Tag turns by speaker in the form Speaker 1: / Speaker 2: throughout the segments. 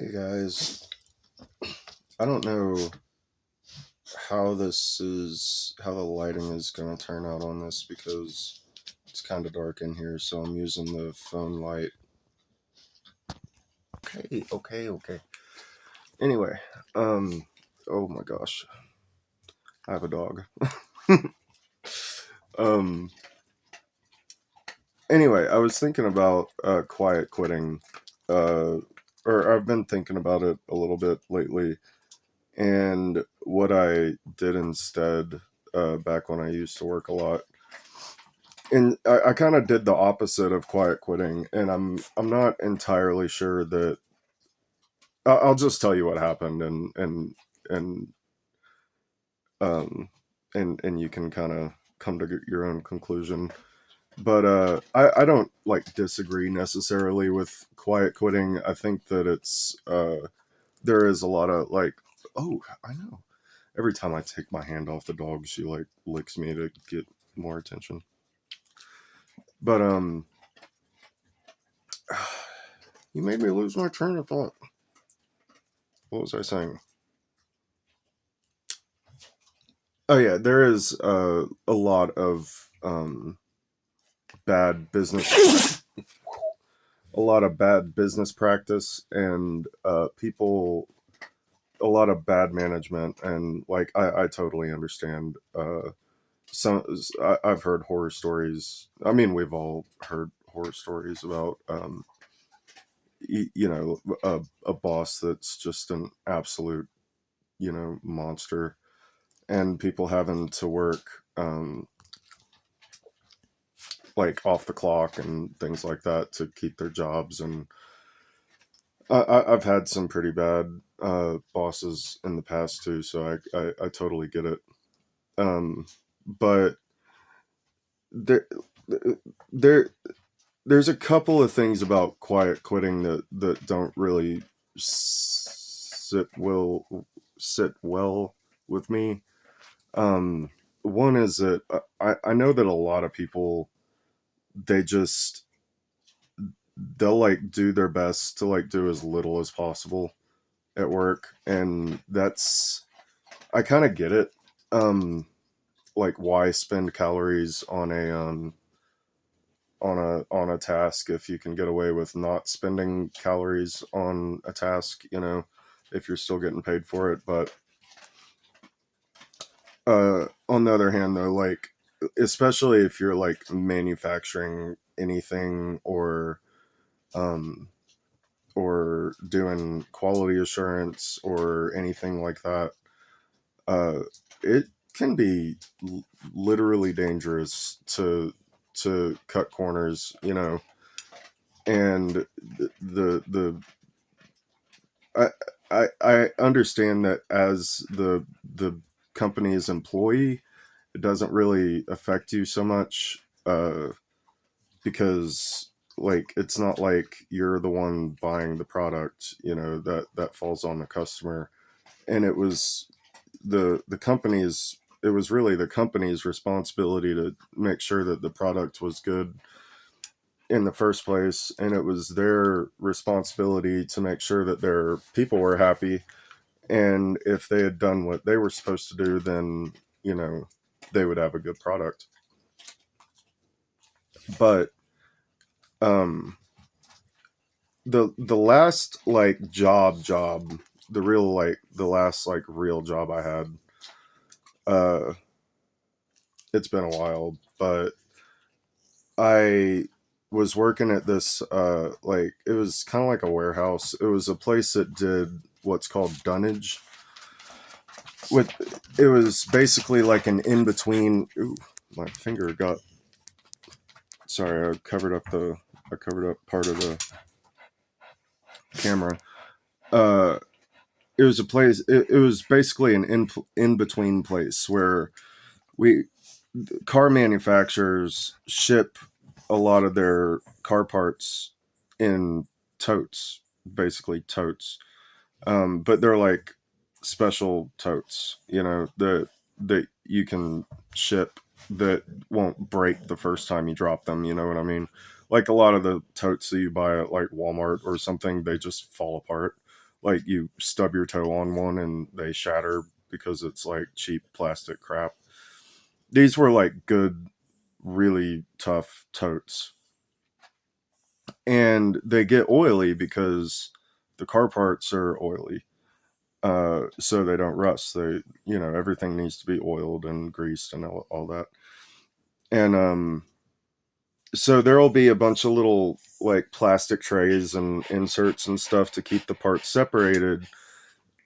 Speaker 1: Hey guys, I don't know how how the lighting is gonna turn out on this because it's kind of dark in here, so I'm using the phone light. Okay. Anyway, oh my gosh, I have a dog. um, anyway, I was thinking about quiet quitting, uh, or I've been thinking about it a little bit lately, and what I did instead, back when I used to work a lot. And I kind of did the opposite of quiet quitting, and I'm not entirely sure that I'll just tell you what happened, and um and you can kind of come to your own conclusion. But I don't like disagree necessarily with quiet quitting. I think that it's there is a lot of like, oh, I know. Every time I take my hand off the dog, she like licks me to get more attention. But you made me lose my train of thought. What was I saying? Oh yeah, there is a lot of bad business, a lot of bad business practice, and people, a lot of bad management, and like I totally understand. Some I've heard horror stories. I mean, we've all heard horror stories about a boss that's just an absolute monster, and people having to work like off the clock and things like that to keep their jobs. And I've had some pretty bad bosses in the past too, so I totally get it. But there there there's a couple of things about quiet quitting that don't really sit well with me. Um, One is that I know that a lot of people, they just they'll like do their best to like do as little as possible at work, and that's, I kind of get it. Like, why spend calories on a task if you can get away with not spending calories on a task, if you're still getting paid for it. But on the other hand though, like, especially if you're like manufacturing anything, um or doing quality assurance or anything like that, uh, it can be literally dangerous to cut corners, and the I, I understand that as the company's employee, it doesn't really affect you so much, because like it's not like you're the one buying the product, that falls on the customer. And the company's it was really the company's responsibility to make sure that the product was good in the first place, and it was their responsibility to make sure that their people were happy. And if they had done what they were supposed to do, then they would have a good product. But um the last like job, the last like real job I had, uh it's been a while, but I was working at this, like, it was kind of like a warehouse. It was a place that did what's called dunnage. With It was basically like an in between. Ooh, my finger got. Sorry, I covered up part of the camera. Uh, it was a place. It was basically an in between place where we car manufacturers ship a lot of their car parts in totes, basically totes. But they're like special totes, that you can ship, that won't break the first time you drop them. You know what I mean? Like a lot of the totes that you buy at like Walmart or something, they just fall apart. like you stub your toe on one and they shatter because it's like cheap plastic crap. These were like good, really tough totes, and they get oily because the car parts are oily. So they don't rust. Everything needs to be oiled and greased and all that. And so there'll be a bunch of little like plastic trays and inserts and stuff to keep the parts separated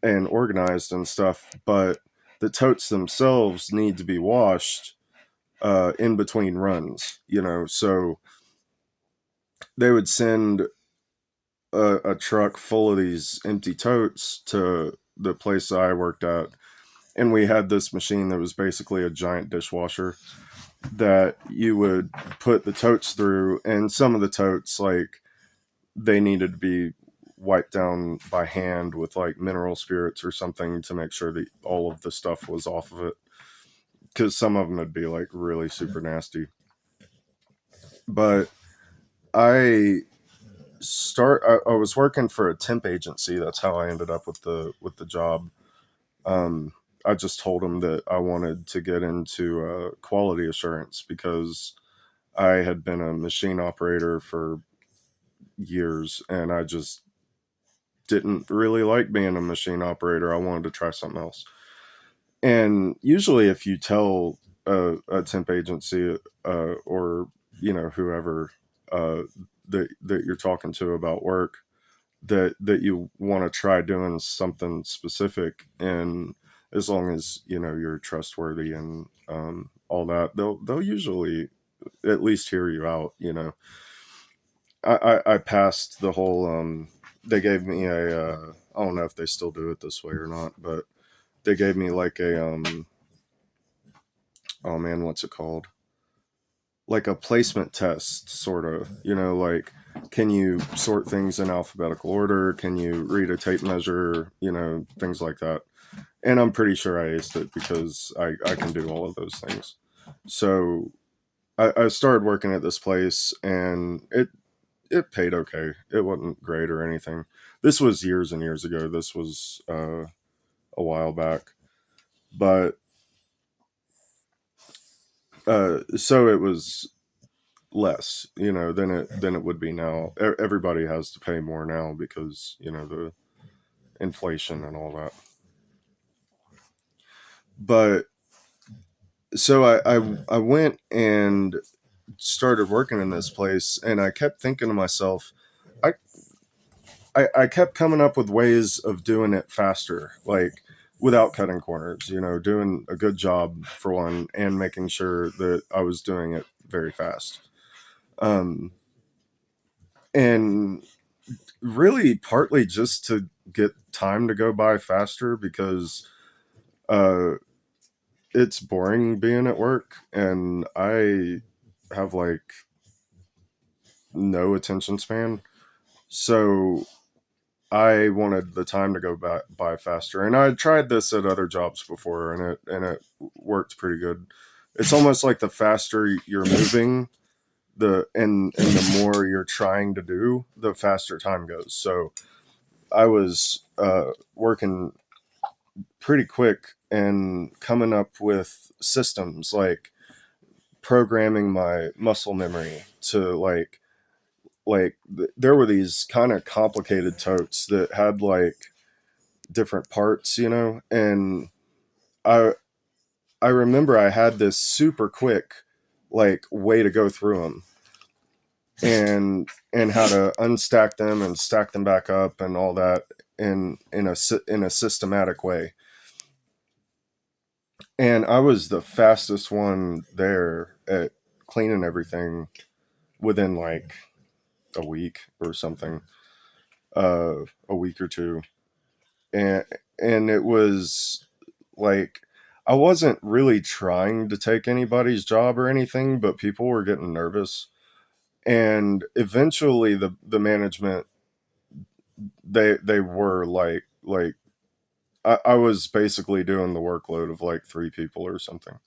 Speaker 1: and organized and stuff. But the totes themselves need to be washed in between runs. So they would send a truck full of these empty totes to the place I worked at, and we had this machine that was basically a giant dishwasher that you would put the totes through, and some of the totes, like, they needed to be wiped down by hand with like mineral spirits or something to make sure that all of the stuff was off of it, because some of them would be like really super nasty. But I I was working for a temp agency. That's how I ended up with the job. um I just told them that I wanted to get into quality assurance because I had been a machine operator for years, and I just didn't really like being a machine operator. I wanted to try something else. And usually, if you tell a temp agency or whoever uh, that you're talking to about work, that you want to try doing something specific, and as long as you're trustworthy and all that, they'll usually at least hear you out. I passed the whole. They gave me a. I don't know if they still do it this way or not, but they gave me like a. Oh man, what's it called? Like a placement test, sort of. Like, can you sort things in alphabetical order? Can you read a tape measure? Things like that. And I'm pretty sure I aced it because I can do all of those things. So I started working at this place, and it paid okay. It wasn't great or anything. This was years and years ago. This was a while back, but so it was less, than it would be now. Everybody has to pay more now because the inflation and all that. But so I went and started working in this place, and I kept thinking to myself, I I kept coming up with ways of doing it faster, like without cutting corners, doing a good job for one and making sure that I was doing it very fast. Um, and really partly just to get time to go by faster because uh, it's boring being at work, and I have like no attention span. So I wanted the time to go by faster, and I tried this at other jobs before, and it worked pretty good. It's almost like the faster you're moving, and the more you're trying to do, the faster time goes. So I was working pretty quick and coming up with systems like programming my muscle memory to there were these kind of complicated totes that had like different parts, and I I remember I had this super quick like way to go through them, and how to unstack them and stack them back up and all that in a systematic way. And I was the fastest one there at cleaning everything within like a week or something, a week or two, and it was like I wasn't really trying to take anybody's job or anything, but people were getting nervous, and eventually the management, they were like I was basically doing the workload of like three people or something,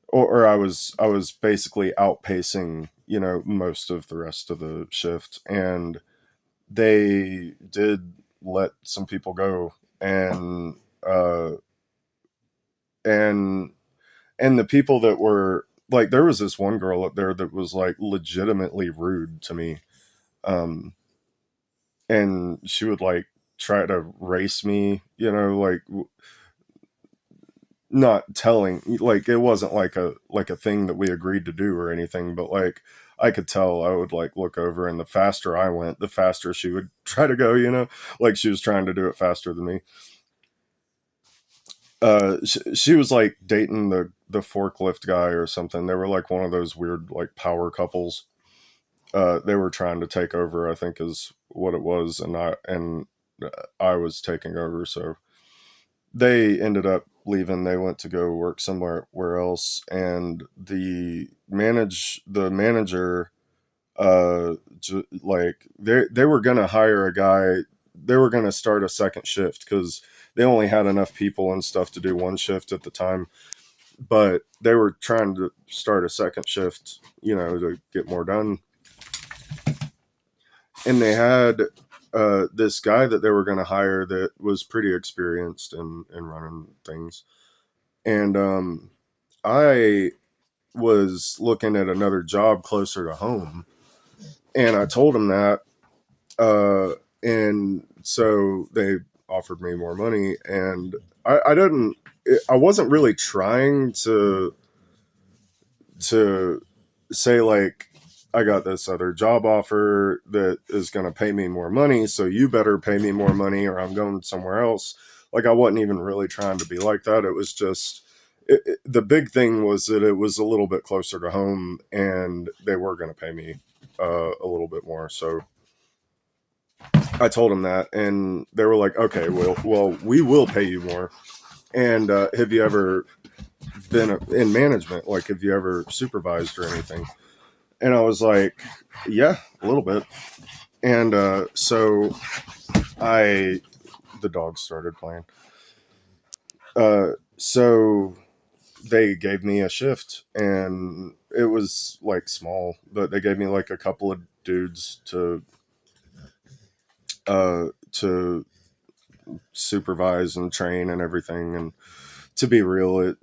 Speaker 1: or I was basically outpacing most of the rest of the shift, and they did let some people go, uh and and the people that were like, there was this one girl up there that was like legitimately rude to me, um and she would like try to race me, like not telling, like it wasn't like a thing that we agreed to do or anything, but like I could tell. I would like look over, and the faster I went, the faster she would try to go, like she was trying to do it faster than me. She was like dating the forklift guy or something. They were like one of those weird like power couples. They were trying to take over, I think is what it was, and I was taking over. So they ended up leaving. They went to go work somewhere where else, and the manager, like they were gonna hire a guy. They were gonna start a second shift because they only had enough people and stuff to do one shift at the time. But they were trying to start a second shift, to get more done. And they had this guy that they were going to hire that was pretty experienced in running things. And I was looking at another job closer to home, and I told him that. And so they offered me more money, and I didn't. I wasn't really trying to say like, I got this other job offer that is going to pay me more money, so you better pay me more money or I'm going somewhere else. Like I wasn't even really trying to be like that. It was just the big thing was that it was a little bit closer to home, and they were going to pay me a little bit more. So I told them that, and they were like, "Okay, well, we will pay you more." And have you ever been in management? Like, have you ever supervised or anything? And I was like, yeah, a little bit. And so I, the dog started playing. So they gave me a shift, and it was like small, but they gave me like a couple of dudes to supervise and train and everything. And to be real,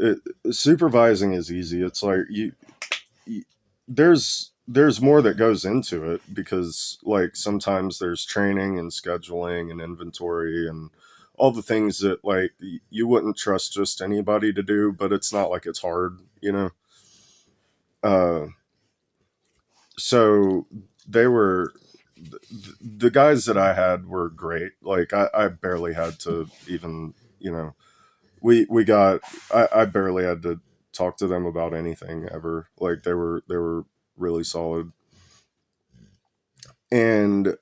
Speaker 1: supervising is easy. It's like there's more that goes into it, because like sometimes there's training and scheduling and inventory and all the things that like you wouldn't trust just anybody to do, but it's not like it's hard, uh so they were the guys that I had were great. Like I barely had to even, we got I barely had to talk to them about anything ever. Like they were really solid. And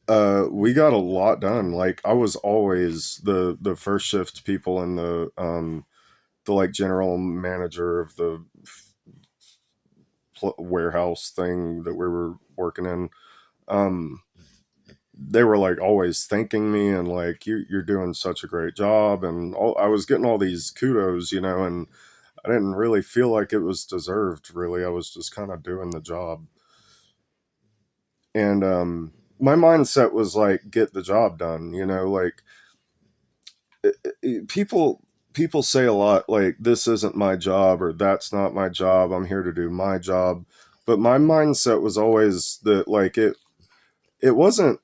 Speaker 1: we got a lot done. Like I was always the first shift people in the like general manager of the warehouse thing that we were working in. Um, they were like always thanking me and like, you're doing such a great job, and I was getting all these kudos, and I didn't really feel like it was deserved. Really, I was just kind of doing the job. And my mindset was like, get the job done, like people say a lot like, this isn't my job or that's not my job, I'm here to do my job. But my mindset was always that like it wasn't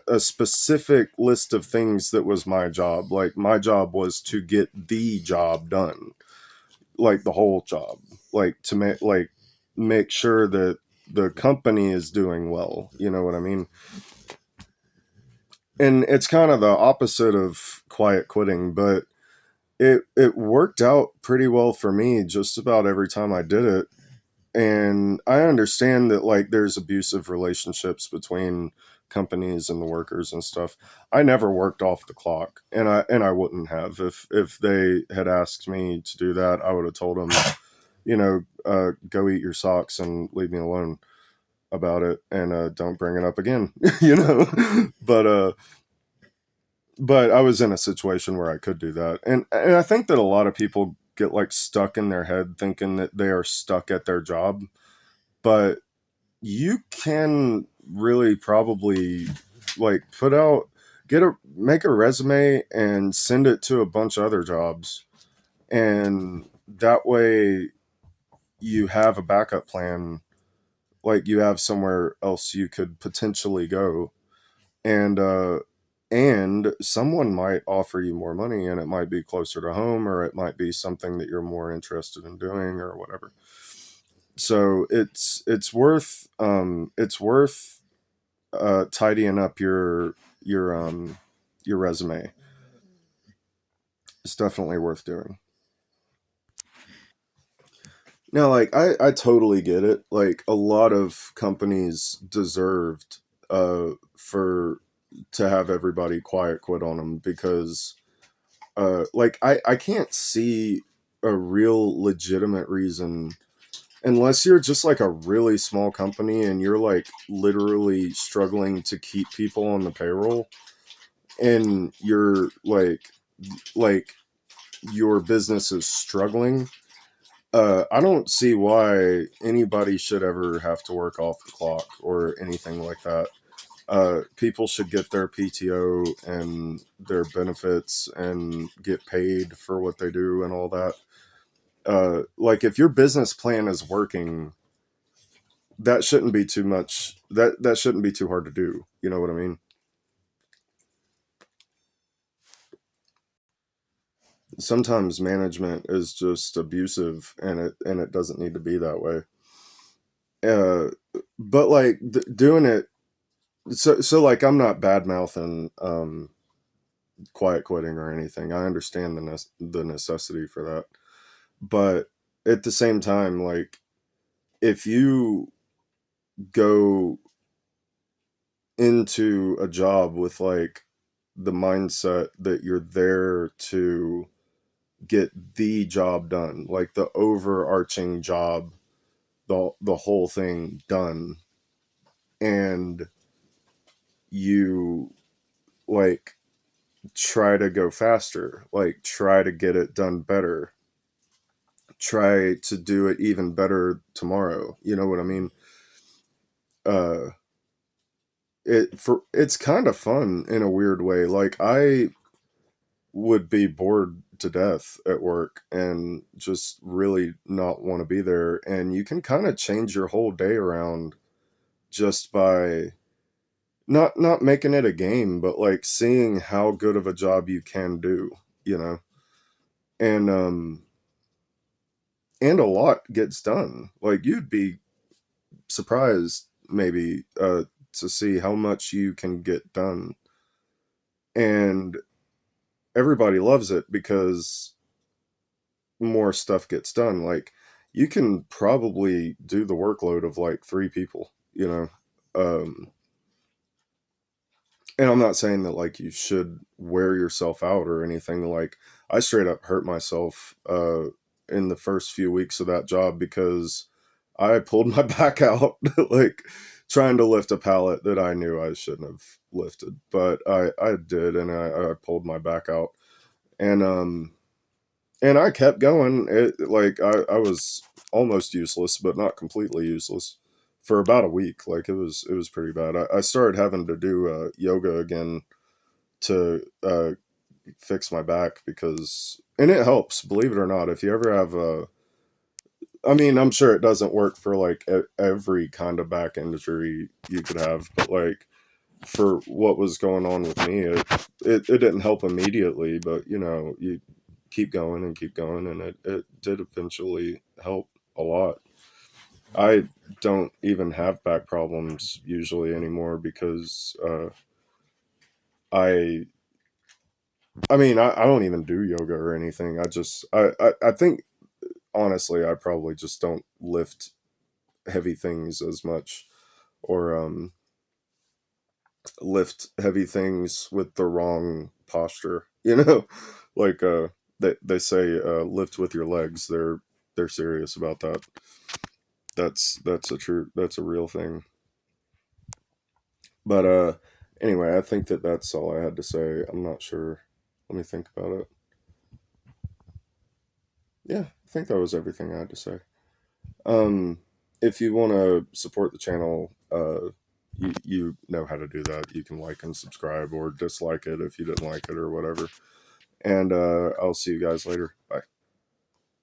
Speaker 1: a specific list of things that was my job. Like my job was to get the job done, like the whole job, like to make sure that the company is doing well, you know what I mean? And it's kind of the opposite of quiet quitting, but it worked out pretty well for me just about every time I did it. And I understand that like there's abusive relationships between companies and the workers and stuff. I never worked off the clock, and I wouldn't have. If they had asked me to do that, I would have told them, go eat your socks and leave me alone about it, and don't bring it up again. But I was in a situation where I could do that. And I think that a lot of people get like stuck in their head thinking that they are stuck at their job, but you can really probably like put out make a resume and send it to a bunch of other jobs, and that way you have a backup plan. Like, you have somewhere else you could potentially go, and someone might offer you more money, and it might be closer to home, or it might be something that you're more interested in doing, or whatever. So it's worth tidying up your resume. It's definitely worth doing. Now, like, I totally get it. Like, a lot of companies deserved for to have everybody quiet quit on them, because like, I can't see a real legitimate reason, unless you're just like a really small company and you're like literally struggling to keep people on the payroll, and you're like your business is struggling. I don't see why anybody should ever have to work off the clock or anything like that. People should get their PTO and their benefits and get paid for what they do and all that. Like, if your business plan is working, that shouldn't be too much. That shouldn't be too hard to do. You know what I mean? Sometimes management is just abusive, and it doesn't need to be that way. Uh, but like, doing it, so like, I'm not bad mouthing quiet quitting or anything. I understand the necessity for that, but at the same time, like, if you go into a job with like the mindset that you're there to get the job done, like the overarching job, the whole thing done, and you like try to go faster, like try to get it done better, try to do it even better tomorrow. You know what I mean? Uh it's kind of fun in a weird way. Like, I would be bored to death at work and just really not want to be there, and you can kind of change your whole day around just by not making it a game, but like seeing how good of a job you can do, you know. And a lot gets done. Like, you'd be surprised maybe to see how much you can get done, and everybody loves it because more stuff gets done. Like, you can probably do the workload of like three people, you know. um and I'm not saying that like you should wear yourself out or anything. Like, I straight up hurt myself in the first few weeks of that job, because I pulled my back out like trying to lift a pallet that I knew I shouldn't have lifted, but I did, and I pulled my back out, and I kept going. I was almost useless, but not completely useless, for about a week. Like, it was pretty bad. I started having to do yoga again to fix my back, because, and it helps, believe it or not. If you ever have a, I mean, I'm sure it doesn't work for like every kind of back injury you could have, but like, for what was going on with me, it didn't help immediately, but you know, you keep going, and it did eventually help a lot. I don't even have back problems usually anymore, because I I mean, I don't even do yoga or anything. I think, honestly, I probably just don't lift heavy things as much, or lift heavy things with the wrong posture. You know, like they say, lift with your legs. They're serious about that. That's a real thing. But anyway, I think that that's all I had to say. I'm not sure. Let me think about it. Yeah, I think that was everything I had to say. Um, if you want to support the channel, you know how to do that. You can like and subscribe or dislike it if you didn't like it or whatever. And I'll see you guys later. Bye.